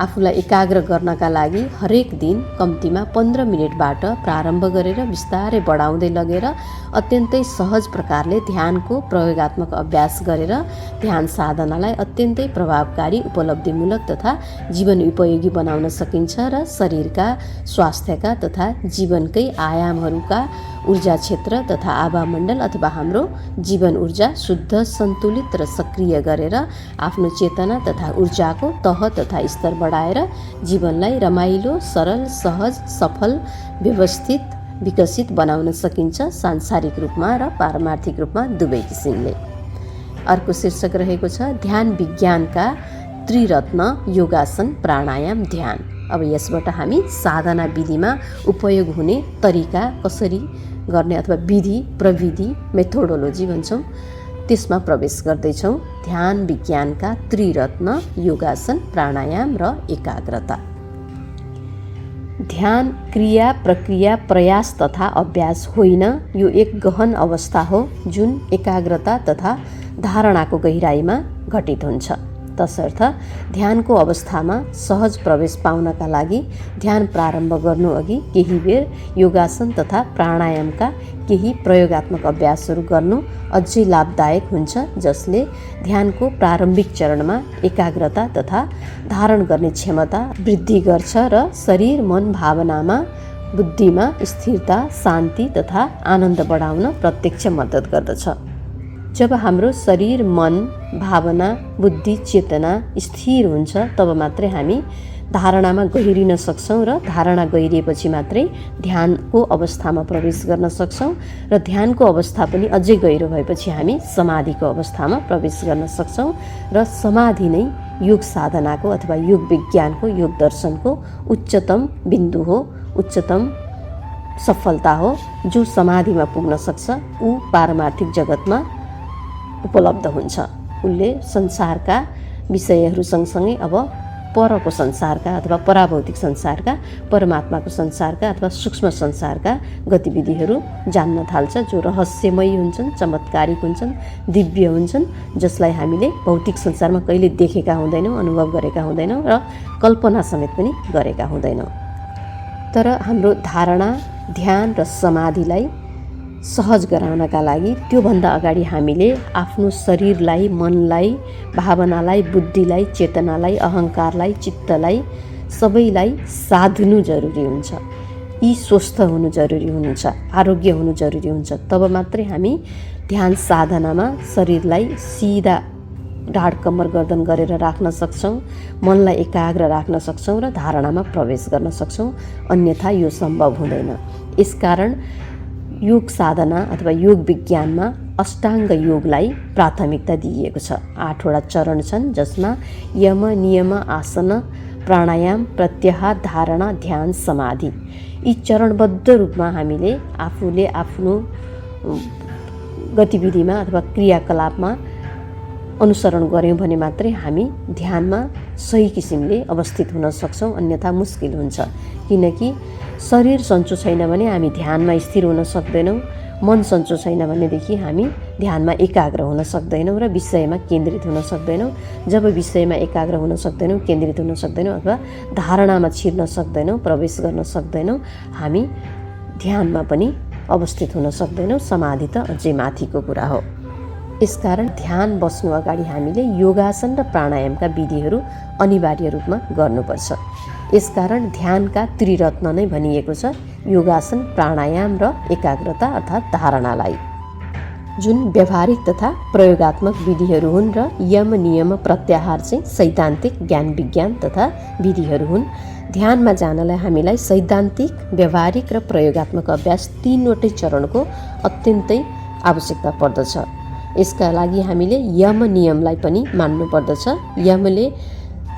आफूलाई एकाग्र गर्नका लागि हरेक दिन कम्तीमा 15 मिनटबाट प्रारम्भ गरेर बिस्तारै बढाउँदै लगेर अत्यन्तै सहज प्रकारले ध्यानको प्रयोगात्मक अभ्यास गरेर ध्यान साधनालाई अत्यन्तै प्रभावकारी, उपलब्धिमूलक तथा जीवन उपयोगी बनाउन सकिन्छ र शरीरका स्वास्थ्यका तथा जीवनकै आयामहरूका ऊर्जा क्षेत्र तथा आभामण्डल अथवा हाम्रो जीवन ऊर्जा शुद्ध, सन्तुलित र सक्रिय गरेर आफ्नो चेतना तथा ऊर्जाको तह तथा स्तर बढाएर जीवनलाई रमाइलो, सरल, सहज, सफल, व्यवस्थित, विकसित बनाउन सकिन्छ, सांसारिक रूपमा र पारमार्थिक रूपमा दुवै किसिमले। अर्को शीर्षक रहेको छ ध्यान विज्ञानका त्रिरत्न योगासन, प्राणायाम, ध्यान। अब यसबाट हामी साधना विधिमा उपयोग हुने तरिका कसरी गर्ने अथवा विधि, प्रविधि, मेथोडोलोजी भन्छौँ, त्यसमा प्रवेश गर्दैछौँ। ध्यान विज्ञानका त्रिरत्न योगासन, प्राणायाम र एकाग्रता। ध्यान क्रिया, प्रक्रिया, प्रयास तथा अभ्यास होइन, यो एक गहन अवस्था हो जुन एकाग्रता तथा धारणाको गहिराइमा घटित हुन्छ। तसर्थ ध्यानको अवस्थामा सहज प्रवेश पाउनका लागि ध्यान प्रारम्भ गर्नुअघि केही बेर योगासन तथा प्राणायामका केही प्रयोगात्मक अभ्यासहरू गर्नु अझै लाभदायक हुन्छ, जसले ध्यानको प्रारम्भिक चरणमा एकाग्रता तथा धारण गर्ने क्षमता वृद्धि गर्छ र शरीर, मन, भावनामा, बुद्धिमा स्थिरता, शान्ति तथा आनन्द बढाउन प्रत्यक्ष मद्दत गर्दछ। जब हाम्रो शरीर, मन, भावना, बुद्धि, चेतना स्थिर हुन्छ तब मात्रै हामी धारणामा गहिरिन सक्छौँ र धारणा गहिरिएपछि मात्रै ध्यानको अवस्थामा प्रवेश गर्न सक्छौँ र ध्यानको अवस्था पनि अझै गहिरो भएपछि हामी समाधिको अवस्थामा प्रवेश गर्न सक्छौँ र समाधि नै योग साधनाको अथवा योग विज्ञानको, योग दर्शनको उच्चतम बिन्दु हो, उच्चतम सफलता हो। जो समाधिमा पुग्न सक्छ ऊ पारमार्थिक जगतमा उपलब्ध हुन्छ। उसले संसारका विषयहरू सँगसँगै अब परको संसारका अथवा पराभौतिक संसारका, परमात्माको संसारका अथवा सूक्ष्म संसारका गतिविधिहरू जान्न थाल्छ, जो रहस्यमयी हुन्छन्, चमत्कारिक हुन्छन्, दिव्य हुन्छन्, जसलाई हामीले भौतिक संसारमा कहिले देखेका हुँदैनौँ, अनुभव गरेका हुँदैनौँ र कल्पना समेत पनि गरेका हुँदैनौँ। तर हाम्रो धारणा, ध्यान र समाधिलाई सहज गराउनका लागि त्योभन्दा अगाडि हामीले आफ्नो शरीरलाई, मनलाई, भावनालाई, बुद्धिलाई, चेतनालाई, अहङ्कारलाई, चित्तलाई सबैलाई साध्नु जरुरी हुन्छ। यी स्वस्थ हुनु जरुरी हुन्छ, आरोग्य हुनु जरुरी हुन्छ। तब मात्रै हामी ध्यान साधनामा शरीरलाई सिधा ढाड कम्मर गर्दन गरेर राख्न सक्छौँ, मनलाई एकाग्र राख्न सक्छौँ र धारणामा प्रवेश गर्न सक्छौँ। अन्यथा यो सम्भव हुँदैन। यसकारण योग साधना अथवा योग विज्ञानमा अष्टाङ्ग योगलाई प्राथमिकता दिइएको छ। 8वटा चरण छन्, जसमा यम, नियम, आसन, प्राणायाम, प्रत्याहार, धारणा, ध्यान, समाधि यी चरणबद्ध रूपमा हामीले आफूले आफ्नो गतिविधिमा अथवा क्रियाकलापमा अनुसरण गऱ्यौँ भने मात्रै हामी ध्यानमा सही किसिमले अवस्थित हुन सक्छौँ, अन्यथा मुस्किल हुन्छ। किनकि शरीर सन्चो छैन भने हामी ध्यानमा स्थिर हुन सक्दैनौँ, मन सन्चो छैन भनेदेखि हामी ध्यानमा एकाग्र हुन सक्दैनौँ र विषयमा केन्द्रित हुन सक्दैनौँ। जब विषयमा एकाग्र हुन सक्दैनौँ, केन्द्रित हुन सक्दैनौँ अथवा धारणामा छिर्न सक्दैनौँ, प्रवेश गर्न सक्दैनौँ, हामी ध्यानमा पनि अवस्थित हुन सक्दैनौँ। समाधि त अझै माथिको कुरा हो। यसकारण ध्यान बस्नु अगाडि हामीले योगासन र प्राणायामका विधिहरू अनिवार्य रूपमा गर्नुपर्छ। यसकारण ध्यानका त्रिरत्न नै भनिएको छ, योगासन, प्राणायाम र एकाग्रता अर्थात् धारणालाई, जुन व्यावहारिक तथा प्रयोगात्मक विधिहरू हुन् र यम, नियम, प्रत्याहार चाहिँ सैद्धान्तिक ज्ञान विज्ञान तथा विधिहरू हुन्। ध्यानमा जानलाई हामीलाई सैद्धान्तिक, व्यावहारिक र प्रयोगात्मक अभ्यास 3वटै चरणको अत्यन्तै आवश्यकता पर्दछ। यसका लागि हामीले यम नियमलाई पनि मान्नुपर्दछ। यमले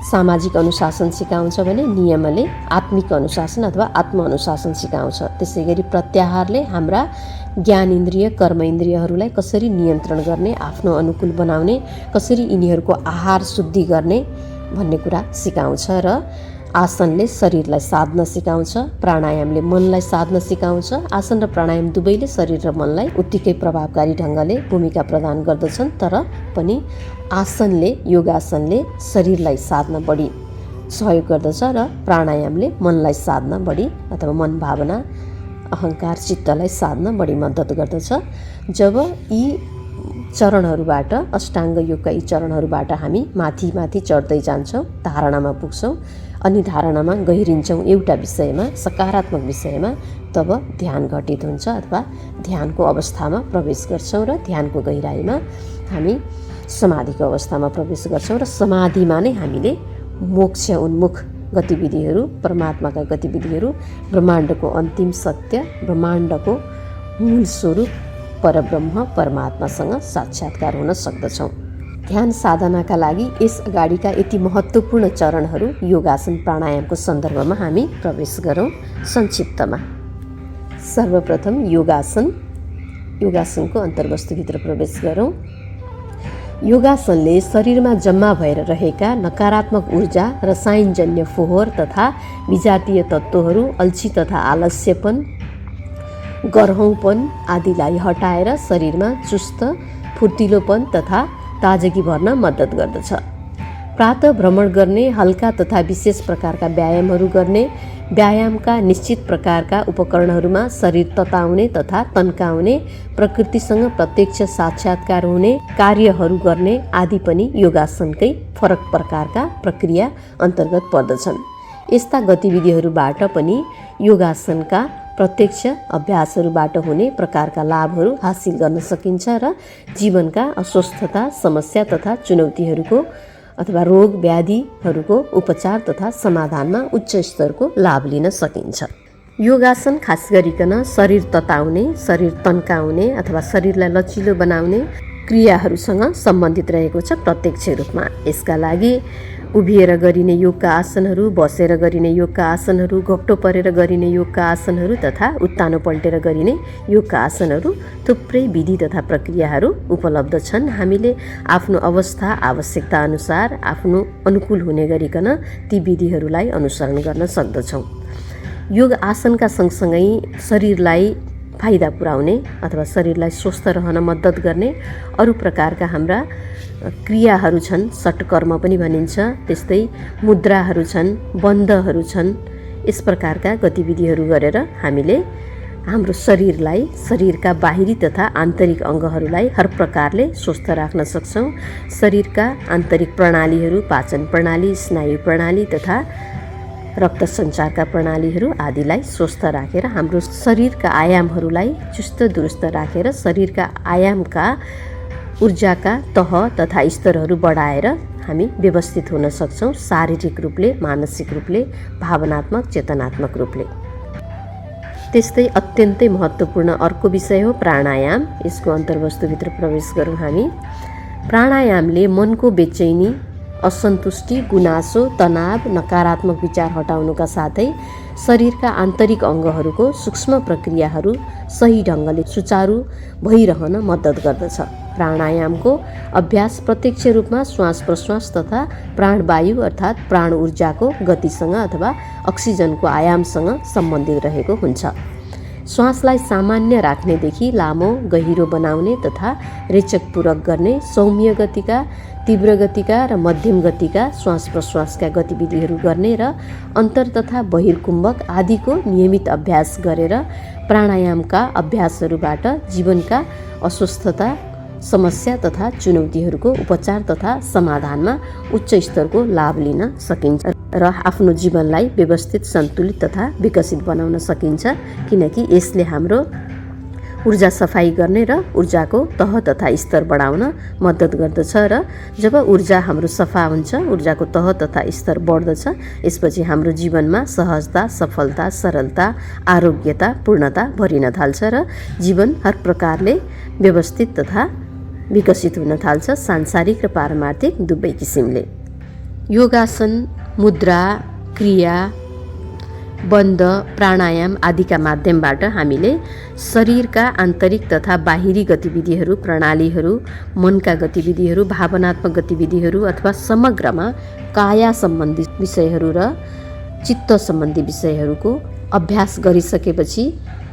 सामाजिक अनुशासन सिकाउँछ भने नियमले आत्मिक अनुशासन अथवा आत्मअनुशासन सिकाउँछ। त्यसै गरी प्रत्याहारले हाम्रा ज्ञान इन्द्रिय, कर्म इन्द्रियहरूलाई कसरी नियन्त्रण गर्ने, आफ्नो अनुकूल बनाउने, कसरी यिनीहरूको आहार शुद्धि गर्ने भन्ने कुरा सिकाउँछ। र आसनले शरीरलाई साध्न सिकाउँछ, प्राणायामले मनलाई साध्न सिकाउँछ। आसन र प्राणायाम दुवैले शरीर र मनलाई उत्तिकै प्रभावकारी ढङ्गले भूमिका प्रदान गर्दछन्, तर पनि आसनले, योगासनले शरीरलाई साध्न बढी सहयोग गर्दछ र प्राणायामले मनलाई साध्न बढी अथवा मन, भावना, अहङ्कार, चित्तलाई साध्न बढी मद्दत गर्दछ। जब यी चरणहरूबाट, अष्टाङ्ग योगका यी चरणहरूबाट हामी माथि माथि चढ्दै जान्छौँ, धारणामा पुग्छौँ, अनि धारणामा गहिरिन्छौँ एउटा विषयमा, सकारात्मक विषयमा, तब ध्यान घटित हुन्छ अथवा ध्यानको अवस्थामा प्रवेश गर्छौँ र ध्यानको गहिराइमा हामी समाधिको अवस्थामा प्रवेश गर्छौँ र समाधिमा नै हामीले मोक्ष उन्मुख गतिविधिहरू, परमात्माका गतिविधिहरू, ब्रह्माण्डको अन्तिम सत्य, ब्रह्माण्डको मूल स्वरूप परब्रह्म परमात्मासँग साक्षात्कार हुन सक्दछौँ। ध्यान साधनाका लागि यस अगाडिका यति महत्त्वपूर्ण चरणहरू योगासन, प्राणायामको सन्दर्भमा हामी प्रवेश गरौँ। संक्षिप्तमा सर्वप्रथम योगासन, योगासनको अन्तर्वस्तुभित्र प्रवेश गरौँ। योगासनले शरीरमा जम्मा भएर रहेका नकारात्मक ऊर्जा, रसायनजन्य फोहोर तथा विजातीय तत्त्वहरू, अल्छी तथा आलस्यपन, गर्हौँपन आदिलाई हटाएर शरीरमा चुस्त, फुर्तिलोपन तथा ताजगी भर्न मद्दत गर्दछ। प्रातः भ्रमण गर्ने, हल्का तथा विशेष प्रकारका व्यायामहरू गर्ने, व्यायामका निश्चित प्रकारका उपकरणहरूमा शरीर तताउने तथा तन्काउने, प्रकृतिसँग प्रत्यक्ष साक्षात्कार हुने कार्यहरू गर्ने आदि पनि योगासनकै फरक प्रकारका प्रक्रिया अन्तर्गत पर्दछन्। यस्ता गतिविधिहरूबाट पनि योगासनका प्रत्यक्ष अभ्यासहरूबाट हुने प्रकारका लाभहरू हासिल गर्न सकिन्छ र जीवनका अस्वस्थता, समस्या तथा चुनौतीहरूको अथवा रोग व्याधिहरूको उपचार तथा समाधानमा उच्च स्तरको लाभ लिन सकिन्छ। योगासन खास गरिकन शरीर तताउने, शरीर तन्काउने अथवा शरीरलाई लचिलो बनाउने क्रियाहरूसँग सम्बन्धित रहेको छ प्रत्यक्ष रूपमा। यसका लागि उभिएर गरिने योगका आसनहरू, बसेर गरिने योगका आसनहरू, घोप्टो परेर गरिने योगका आसनहरू तथा उत्तानो पल्टेर गरिने योगका आसनहरू थुप्रै विधि तथा प्रक्रियाहरू उपलब्ध छन्। हामीले आफ्नो अवस्था आवश्यकता अनुसार आफ्नो अनुकूल हुने गरिकन ती विधिहरूलाई अनुसरण गर्न सक्दछौँ। योग आसनका सँगसँगै शरीरलाई फाइदा पुर्याउने अथवा शरीरलाई स्वस्थ रहन मद्दत गर्ने अरू प्रकारका हाम्रा क्रियाहरू छन्। षट्कर्म पनि भनिन्छ। त्यस्तै मुद्राहरू छन्, बन्धहरू छन्। यस प्रकारका गतिविधिहरू गरेर हामीले हाम्रो शरीरलाई, शरीरका बाहिरी तथा आन्तरिक अङ्गहरूलाई हर प्रकारले स्वस्थ राख्न सक्छौँ। शरीरका आन्तरिक प्रणालीहरू, पाचन प्रणाली, स्नायु प्रणाली तथा रक्त सञ्चारका प्रणालीहरू आदिलाई स्वस्थ राखेर हाम्रो शरीरका आयामहरूलाई चुस्त दुरुस्त राखेर शरीरका आयामका ऊर्जाका तह तथा स्तरहरू बढाएर हामी व्यवस्थित हुन सक्छौँ, शारीरिक रूपले, मानसिक रूपले, भावनात्मक, चेतनात्मक रूपले। त्यस्तै अत्यन्तै महत्त्वपूर्ण अर्को विषय हो प्राणायाम। यसको अन्तर्वस्तुभित्र प्रवेश गरौँ हामी। प्राणायामले मनको बेचैनी, असन्तुष्टि, गुनासो, तनाव, नकारात्मक विचार हटाउनुका साथै शरीरका आन्तरिक अङ्गहरूको सूक्ष्म प्रक्रियाहरू सही ढङ्गले सुचारू भइरहन मद्दत गर्दछ। प्राणायामको अभ्यास प्रत्यक्ष रूपमा श्वास प्रश्वास तथा प्राणवायु अर्थात् प्राण ऊर्जाको गतिसँग अथवा अक्सिजनको आयामसँग सम्बन्धित रहेको हुन्छ। श्वासलाई सामान्य राख्नेदेखि लामो गहिरो बनाउने तथा रेचकपूर्वक गर्ने सौम्य गतिका, तीव्र गतिका र मध्यम गतिका श्वास प्रश्वासका गतिविधिहरू गर्ने र अन्तर तथा बहिर्कुम्भक आदिको नियमित अभ्यास गरेर प्राणायामका अभ्यासहरूबाट जीवनका अस्वस्थता, समस्या तथा चुनौतीहरूको उपचार तथा समाधानमा उच्च स्तरको लाभ लिन सकिन्छ र आफ्नो जीवनलाई व्यवस्थित, सन्तुलित तथा विकसित बनाउन सकिन्छ। किनकि यसले हाम्रो ऊर्जा सफाई गर्ने र ऊर्जाको तह तथा स्तर बढाउन मद्दत गर्दछ र जब ऊर्जा हाम्रो सफा हुन्छ, ऊर्जाको तह तथा स्तर बढ्दछ, यसपछि हाम्रो जीवनमा सहजता, सफलता, सरलता, आरोग्यता, पूर्णता भरिन थाल्छ र जीवन हर प्रकारले व्यवस्थित तथा विकसित हुन थाल्छ, सांसारिक र पारमार्थिक दुवै किसिमले। योगासन, मुद्रा, क्रिया, बन्ध, प्राणायाम आदिका माध्यमबाट हामीले शरीरका आन्तरिक तथा बाहिरी गतिविधिहरू, प्रणालीहरू, मनका गतिविधिहरू, भावनात्मक गतिविधिहरू अथवा समग्रमा काया सम्बन्धी विषयहरू र चित्त सम्बन्धी विषयहरूको अभ्यास गरिसकेपछि,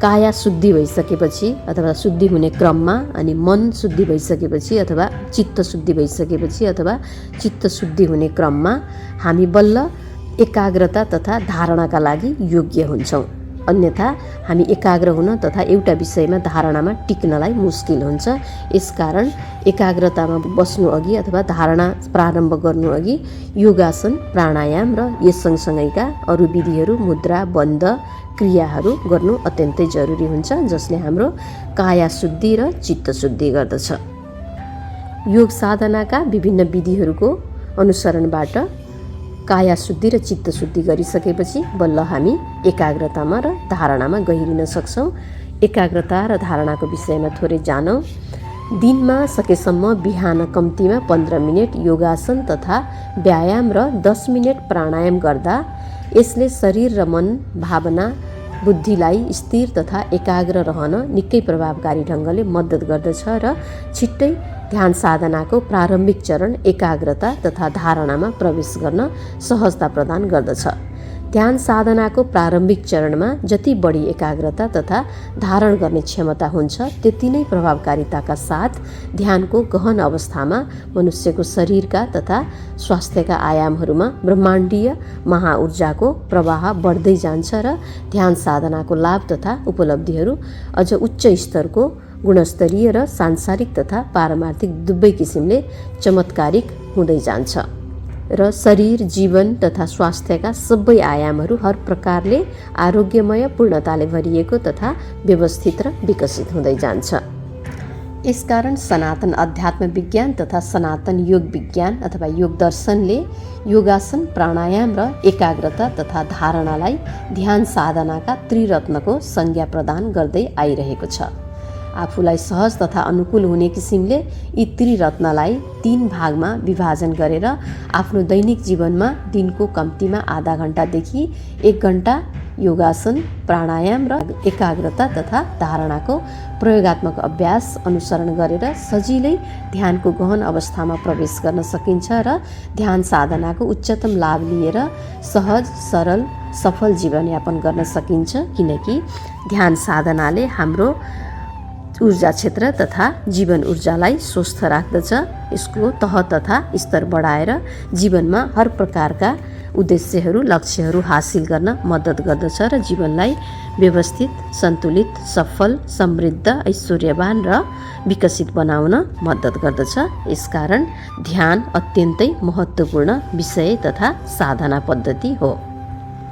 काया शुद्धि भइसकेपछि अथवा शुद्धि हुने क्रममा, अनि मन शुद्धि भइसकेपछि अथवा चित्त शुद्धि भइसकेपछि अथवा चित्त शुद्धि हुने क्रममा हामी बल्ल एकाग्रता तथा धारणाका लागि योग्य हुन्छौँ। अन्यथा हामी एकाग्र हुन तथा एउटा विषयमा धारणामा टिक्नलाई मुस्किल हुन्छ। यसकारण एकाग्रतामा बस्नु अघि अथवा धारणा प्रारम्भ गर्नु अघि योगासन, प्राणायाम र यस सँगसँगैका अरू विधिहरू, मुद्रा, बन्ध, क्रियाहरू गर्नु अत्यन्तै जरुरी हुन्छ, जसले हाम्रो काया शुद्धि र चित्त शुद्धि गर्दछ। योग साधनाका विभिन्न विधिहरूको अनुसरणबाट काया शुद्धि र चित्त शुद्धि गरिसकेपछि बल्ल हामी एकाग्रतामा र धारणामा गहिरिन सक्छौँ। एकाग्रता र धारणाको विषयमा थोरै जानौँ। दिनमा सकेसम्म बिहान कम्तीमा 15 मिनट योगासन तथा व्यायाम र 10 मिनट प्राणायाम गर्दा यसले शरीर र मन, भावना, बुद्धिलाई स्थिर तथा एकाग्र रहन निकै प्रभावकारी ढङ्गले मद्दत गर्दछ र छिट्टै ध्यान साधनाको प्रारम्भिक चरण एकाग्रता तथा धारणामा प्रवेश गर्न सहजता प्रदान गर्दछ। ध्यान साधनाको प्रारम्भिक चरणमा जति बढी एकाग्रता तथा धारण गर्ने क्षमता हुन्छ, त्यति नै प्रभावकारिताका साथ ध्यानको गहन अवस्थामा मनुष्यको शरीरका तथा स्वास्थ्यका आयामहरूमा ब्रह्माण्डीय महाऊर्जाको प्रवाह बढ्दै जान्छ र ध्यान साधनाको लाभ तथा उपलब्धिहरू अझ उच्च स्तरको, गुणस्तरीय र सांसारिक तथा पारमार्थिक दुवै किसिमले चमत्कारिक हुँदै जान्छ र शरीर, जीवन तथा स्वास्थ्यका सबै आयामहरू हर प्रकारले आरोग्यमय, पूर्णताले भरिएको तथा व्यवस्थित र विकसित हुँदै जान्छ। यसकारण सनातन अध्यात्म विज्ञान तथा सनातन योग विज्ञान अथवा योग दर्शनले योगासन, प्राणायाम र एकाग्रता तथा धारणालाई ध्यान साधनाका त्रिरत्नको संज्ञा प्रदान गर्दै आइरहेको छ। आफूलाई सहज तथा अनुकूल हुने किसिमले यी त्रिरत्नलाई 3 भागमा विभाजन गरेर आफ्नो दैनिक जीवनमा दिनको कम्तीमा आधा घण्टादेखि 1 घण्टा योगासन, प्राणायाम र एकाग्रता तथा धारणाको प्रयोगात्मक अभ्यास अनुसरण गरेर सजिलै ध्यानको गहन अवस्थामा प्रवेश गर्न सकिन्छ र ध्यान साधनाको उच्चतम लाभ लिएर सहज, सरल, सफल जीवनयापन गर्न सकिन्छ। किनकि ध्यान साधनाले हाम्रो ऊर्जा क्षेत्र तथा जीवन ऊर्जालाई स्वस्थ राख्दछ। यसको तह तथा स्तर बढाएर जीवनमा हर प्रकारका उद्देश्यहरू, लक्ष्यहरू हासिल गर्न मद्दत गर्दछ र जीवनलाई व्यवस्थित, सन्तुलित, सफल, समृद्ध, ऐश्वर्यवान र विकसित बनाउन मद्दत गर्दछ। यसकारण ध्यान अत्यन्तै महत्त्वपूर्ण विषय तथा साधना पद्धति हो।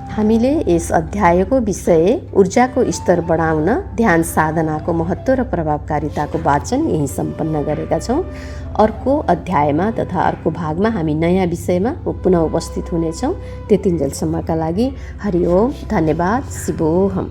हामीले यस अध्यायको विषय ऊर्जाको स्तर बढाउन ध्यान साधनाको महत्त्व र प्रभावकारिताको वाचन यही सम्पन्न गरेका छौँ। अर्को अध्यायमा तथा अर्को भागमा हामी नयाँ विषयमा पुनः उपस्थित हुनेछौँ। त्यतिन्जेलसम्मका लागि हरि ओम, धन्यवाद, शिवोहम।